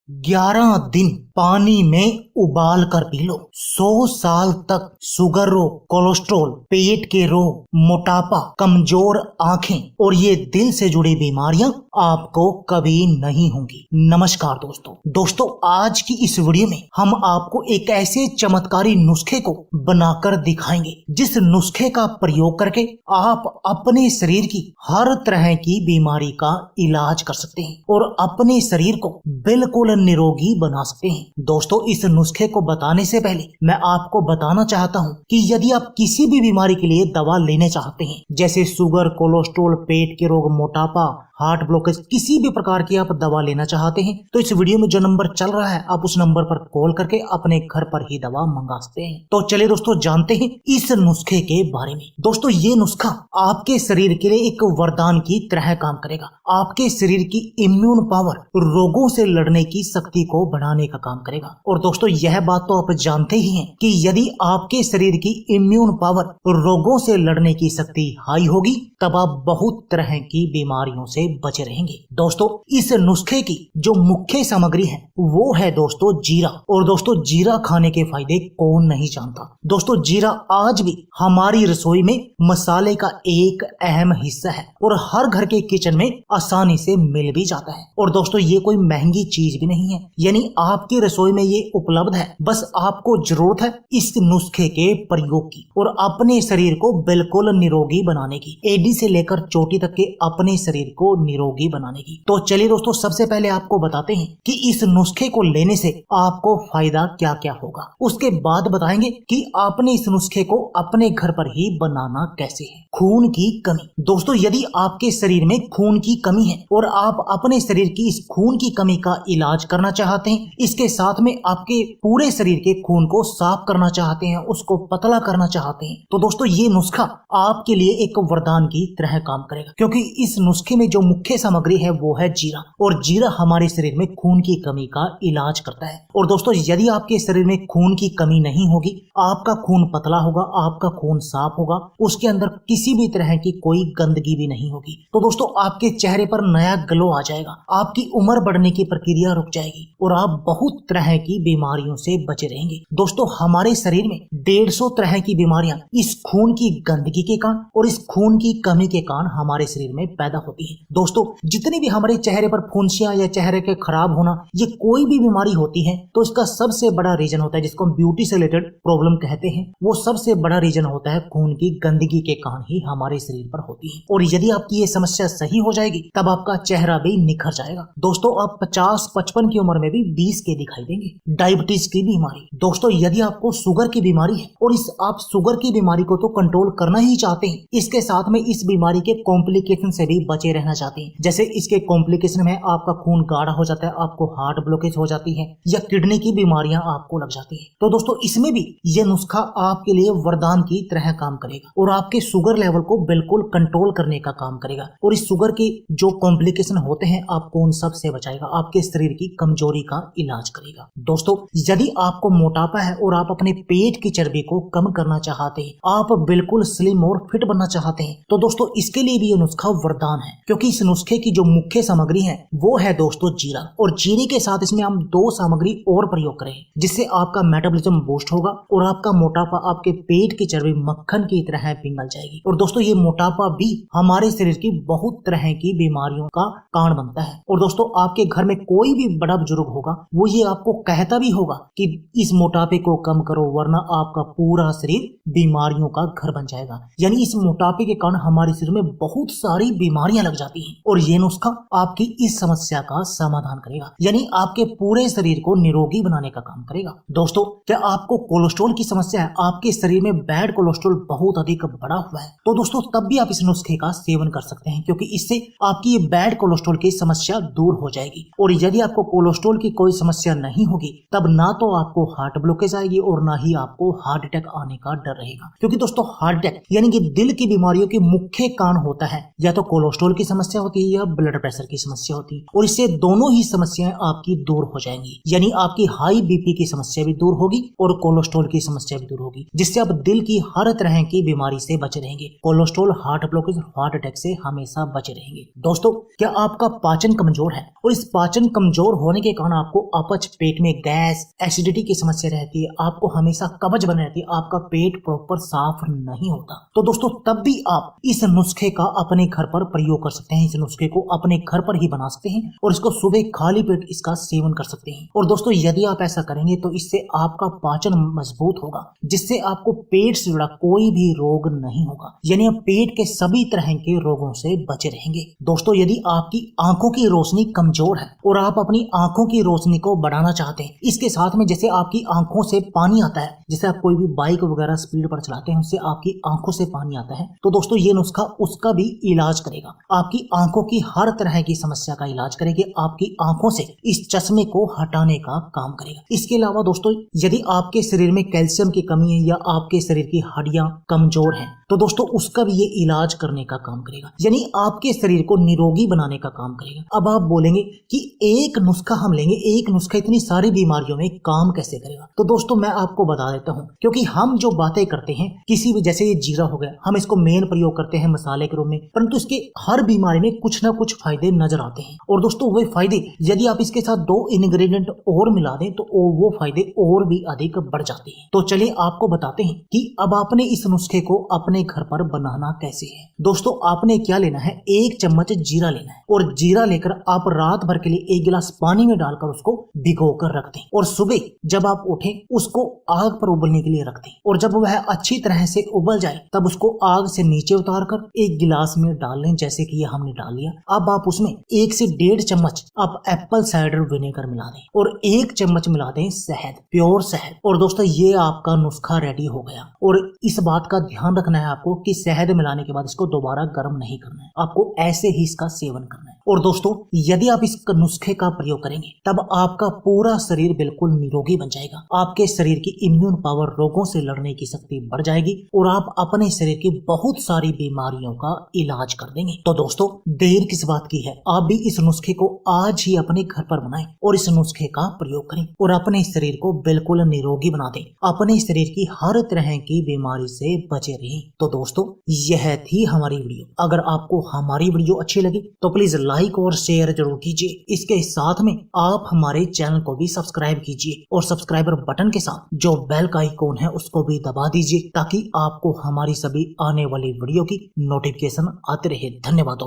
11 दिन पानी में उबाल कर पी लो। 100 साल तक शुगर रोग, कोलेस्ट्रॉल, पेट के रोग, मोटापा, कमजोर आंखें और ये दिल से जुड़ी बीमारियां आपको कभी नहीं होंगी। नमस्कार दोस्तों, आज की इस वीडियो में हम आपको एक ऐसे चमत्कारी नुस्खे को बनाकर दिखाएंगे जिस नुस्खे का प्रयोग करके आप अपने शरीर की हर तरह की बीमारी का इलाज कर सकते हैं और अपने शरीर को बिल्कुल निरोगी बना सकते हैं। दोस्तों, इस नुस्खे को बताने से पहले मैं आपको बताना चाहता हूं कि यदि आप किसी भी बीमारी के लिए दवा लेने चाहते हैं, जैसे शुगर, कोलेस्ट्रॉल, पेट के रोग, मोटापा, हार्ट ब्लॉकेज, किसी भी प्रकार की आप दवा लेना चाहते हैं तो इस वीडियो में जो नंबर चल रहा है आप उस नंबर पर कॉल करके अपने घर पर ही दवा मंगा सकते हैं। तो चलिए दोस्तों, जानते हैं इस नुस्खे के बारे में। दोस्तों, ये नुस्खा आपके शरीर के लिए एक वरदान की तरह काम करेगा। आपके शरीर की इम्यून पावर, रोगों से लड़ने की शक्ति को बढ़ाने का काम करेगा। और दोस्तों, यह बात तो आप जानते ही हैं कि यदि आपके शरीर की इम्यून पावर, रोगों से लड़ने की शक्ति हाई होगी तब आप बहुत तरह की बीमारियों से बचे रहेंगे। दोस्तों, इस नुस्खे की जो मुख्य सामग्री है वो है दोस्तों जीरा। और दोस्तों, जीरा खाने के फायदे कौन नहीं जानता। दोस्तों, जीरा आज भी हमारी रसोई में मसाले का एक अहम हिस्सा है और हर घर के किचन में आसानी से मिल भी जाता है। और दोस्तों, ये कोई महंगी चीज भी नहीं है, यानी आपकी रसोई में ये उपलब्ध है। बस आपको जरूरत है इस नुस्खे के प्रयोग की और अपने शरीर को बिल्कुल निरोगी बनाने की, एडी से लेकर चोटी तक के अपने शरीर को निरोगी बनाने की। तो चलिए दोस्तों, सबसे पहले आपको बताते हैं कि इस नुस्खे को लेने से आपको फायदा क्या क्या होगा। उसके बाद बताएंगे कि आपने इस नुस्खे को अपने घर पर ही बनाना कैसे है। खून की कमी। दोस्तों, यदि आपके शरीर में खून की कमी है और आप अपने शरीर की इस खून की कमी का इलाज करना चाहते हैं, इसके साथ में आपके पूरे शरीर के खून को साफ करना चाहते हैं, उसको पतला करना चाहते हैं, तो दोस्तों ये नुस्खा आपके लिए एक वरदान की तरह काम करेगा। क्योंकि इस नुस्खे में जो मुख्य सामग्री है वो है जीरा, और जीरा हमारे शरीर में खून की कमी का इलाज करता है। और दोस्तों, यदि आपके शरीर में खून की कमी नहीं होगी, आपका खून पतला होगा, आपका खून साफ होगा, उसके अंदर किसी भी तरह की कोई गंदगी भी नहीं होगी, तो दोस्तों आपके चेहरे पर नया ग्लो आ जाएगा, आपकी उम्र बढ़ने की प्रक्रिया रुक जाएगी और आप बहुत तरह की बीमारियों से बचे रहेंगे। दोस्तों, हमारे शरीर में 150 तरह की बीमारियां इस खून की गंदगी के कारण और इस खून की कमी के कारण हमारे शरीर में पैदा होती है। दोस्तों, जितनी भी हमारे चेहरे पर फुंसियां या चेहरे के खराब होना, ये कोई भी बीमारी होती है तो इसका सबसे बड़ा रीजन होता है, जिसको हम ब्यूटी से रिलेटेड प्रॉब्लम कहते हैं, वो सबसे बड़ा रीजन होता है खून की गंदगी के कारण ही हमारे शरीर पर होती है। और यदि आपकी ये समस्या सही हो जाएगी तब आपका चेहरा भी निखर जाएगा। दोस्तों, आप 50-55 की उम्र में भी 20 के दिखाई देंगे। डायबिटीज की बीमारी। दोस्तों, यदि आपको शुगर की बीमारी है और आप शुगर की बीमारी को तो कंट्रोल करना ही चाहते हैं, इसके साथ में इस बीमारी के कॉम्प्लिकेशन से भी बचे रहना चाहते हैं, जैसे इसके कॉम्प्लिकेशन में आपका खून गाढ़ा हो जाता है, आपको हार्ट ब्लॉकेज हो जाती है या किडनी की बीमारियां आपको लग जाती है, तो दोस्तों इसमें भी यह नुस्खा आपके लिए वरदान की तरह काम करेगा और आपके शुगर लेवल को बिल्कुल कंट्रोल करने का काम करेगा। और इस शुगर के जो कॉम्प्लिकेशन होते हैं आपको उन सब से बचाएगा, आपके शरीर की कमजोरी का इलाज करेगा। दोस्तों, यदि आपको मोटापा है और आप अपने पेट की चर्बी को कम करना चाहते हैं, आप बिल्कुल स्लिम और फिट बनना चाहते हैं, तो दोस्तों इसके लिए भी ये नुस्खा वरदान है। क्योंकि इस नुस्खे की जो मुख्य सामग्री है वो है दोस्तों जीरा, और जीरे के साथ इसमें हम 2 सामग्री और प्रयोग करें जिससे आपका मेटाबॉलिज्म बूस्ट होगा और आपका मोटापा, आपके पेट की चर्बी मक्खन की तरह पिघल जाएगी। और दोस्तों, ये मोटापा भी हमारे शरीर की बहुत तरह की बीमारियों का कारण बनता है। और दोस्तों, आपके घर में कोई भी बड़ा बुजुर्ग होगा वो ये आपको कहता भी होगा कि इस मोटापे को कम करो वरना आपका पूरा शरीर बीमारियों का घर बन जाएगा। यानी इस मोटापे के कारण हमारे शरीर में बहुत सारी बीमारियां लग जाती हैं और ये नुस्खा आपकी इस समस्या का समाधान करेगा, यानी आपके पूरे शरीर को निरोगी बनाने का काम करेगा। दोस्तों, क्या आपको कोलेस्ट्रॉल की समस्या है, आपके शरीर में बैड कोलेस्ट्रॉल बहुत अधिक बढ़ा हुआ है, तो दोस्तों तब भी आप इस नुस्खे का सेवन कर सकते हैं, क्योंकि इससे आपकी ये बैड कोलेस्ट्रॉल की समस्या दूर हो जाएगी। और यदि आपको कोलेस्ट्रॉल की कोई समस्या नहीं होगी तब ना तो आपको हार्ट ब्लॉकेज आएगी और ना ही आपको हार्ट अटैक आने का डर रहेगा। क्योंकि दोस्तों, हार्ट अटैक यानी कि दिल की बीमारियों के मुख्य कारण होता है या तो कोलेस्ट्रॉल की समस्या समस्या होती है या ब्लड प्रेशर की समस्या होती है, और इससे दोनों ही समस्याएं आपकी दूर हो जाएंगी। यानी आपकी हाई बीपी की समस्या भी दूर होगी और कोलेस्ट्रॉल की समस्या भी दूर होगी, जिससे आप दिल की हर तरह की बीमारी से बचे रहेंगे। Cholesterol, heart blockage, heart attack से हमेशा बचे रहेंगे। दोस्तों, क्या आपका पाचन कमजोर है और इस पाचन कमजोर होने के कारण आपको अपच, पेट में गैस, एसिडिटी की समस्या रहती है, आपको हमेशा कब्ज बनी रहती है, आपका पेट प्रॉपर साफ नहीं होता, तो दोस्तों तब भी आप इस नुस्खे का अपने घर पर प्रयोग कर सकते हैं। इस नुस्खे को अपने घर पर ही बना सकते हैं और इसको सुबह खाली पेट इसका सेवन कर सकते हैं। और दोस्तों, यदि आप ऐसा करेंगे तो इससे आपका पाचन मजबूत होगा, जिससे आपको पेट से जुड़ा कोई भी रोग नहीं होगा। यानी आप पेट के सभी तरह के रोगों से बचे रहेंगे। दोस्तों, यदि आपकी आंखों की रोशनी कमजोर है और आप अपनी आंखों की रोशनी को बढ़ाना चाहते हैं, इसके साथ में जैसे आपकी आंखों से पानी आता है, जैसे आप कोई भी बाइक वगैरह स्पीड पर चलाते हैं, उससे आपकी आंखों से पानी आता है, तो दोस्तों ये नुस्खा उसका भी इलाज करेगा। आपकी आंखों की हर तरह की समस्या का इलाज करेगी, आपकी आंखों से इस चश्मे को हटाने का काम करेगा। इसके अलावा दोस्तों, यदि आपके शरीर में कैल्शियम की कमी है या आपके शरीर की हड्डियां कमजोर हैं, तो दोस्तों उसका भी ये इलाज करने का काम करेगा। यानी आपके शरीर को निरोगी बनाने का काम करेगा। अब आप बोलेंगे कि एक नुस्खा हम लेंगे, एक नुस्खा इतनी सारी बीमारियों में काम कैसे करेगा? तो दोस्तों मैं आपको बता देता हूँ, क्योंकि हम जो बातें करते हैं किसी भी, जैसे ये जीरा हो गया, हम इसको मेन प्रयोग करते हैं मसाले के रूप में, परंतु इसके हर बीमारी में कुछ ना कुछ फायदे नजर आते हैं। और दोस्तों वे फायदे यदि आप इसके साथ 2 इंग्रेडिएंट और मिला दें तो वो फायदे और भी अधिक बढ़ जाते हैं। तो चलिए आपको बताते हैं कि अब आपने इस नुस्खे को अपने घर पर बनाना कैसे है। दोस्तों, आपने क्या लेना है, 1 चम्मच जीरा लेना है, और जीरा लेकर आप रात भर के लिए 1 गिलास पानी में डालकर उसको भिगो कर रख दें, और सुबह जब आप उठें उसको आग पर उबलने के लिए रख दें, और जब वह अच्छी तरह से उबल जाए तब उसको आग से नीचे उतार कर 1 गिलास में डाल लें, जैसे कि ये हमने डाल लिया। अब आप उसमें 1 से 1.5 चम्मच आप एप्पल साइडर विनेगर मिला दें और 1 चम्मच मिला दें शहद, प्योर शहद। और दोस्तों ये आपका नुस्खा रेडी हो गया। और इस बात का ध्यान रखना है आपको कि शहद मिलाने के बाद इसको दोबारा गर्म नहीं करना है, आपको ऐसे ही इसका सेवन करना है। और दोस्तों, यदि आप इस नुस्खे का प्रयोग करेंगे तब आपका पूरा शरीर बिल्कुल निरोगी बन जाएगा। आपके शरीर की इम्यून पावर, रोगों से लड़ने की शक्ति बढ़ जाएगी और आप अपने शरीर की बहुत सारी बीमारियों का इलाज कर देंगे। तो दोस्तों देर किस बात की है, आप भी इस नुस्खे को आज ही अपने घर पर बनाएं और इस नुस्खे का प्रयोग करें और अपने शरीर को बिल्कुल निरोगी बना दें, अपने शरीर की हर तरह की बीमारी से बचे रहें। तो दोस्तों यह थी हमारी वीडियो। अगर आपको हमारी वीडियो अच्छी लगी तो प्लीज लाइक और शेयर जरूर कीजिए। इसके साथ में आप हमारे चैनल को भी सब्सक्राइब कीजिए और सब्सक्राइबर बटन के साथ जो बेल का आइकॉन है उसको भी दबा दीजिए, ताकि आपको हमारी सभी आने वाली वीडियो की नोटिफिकेशन आते रहे। धन्यवाद दोस्तों।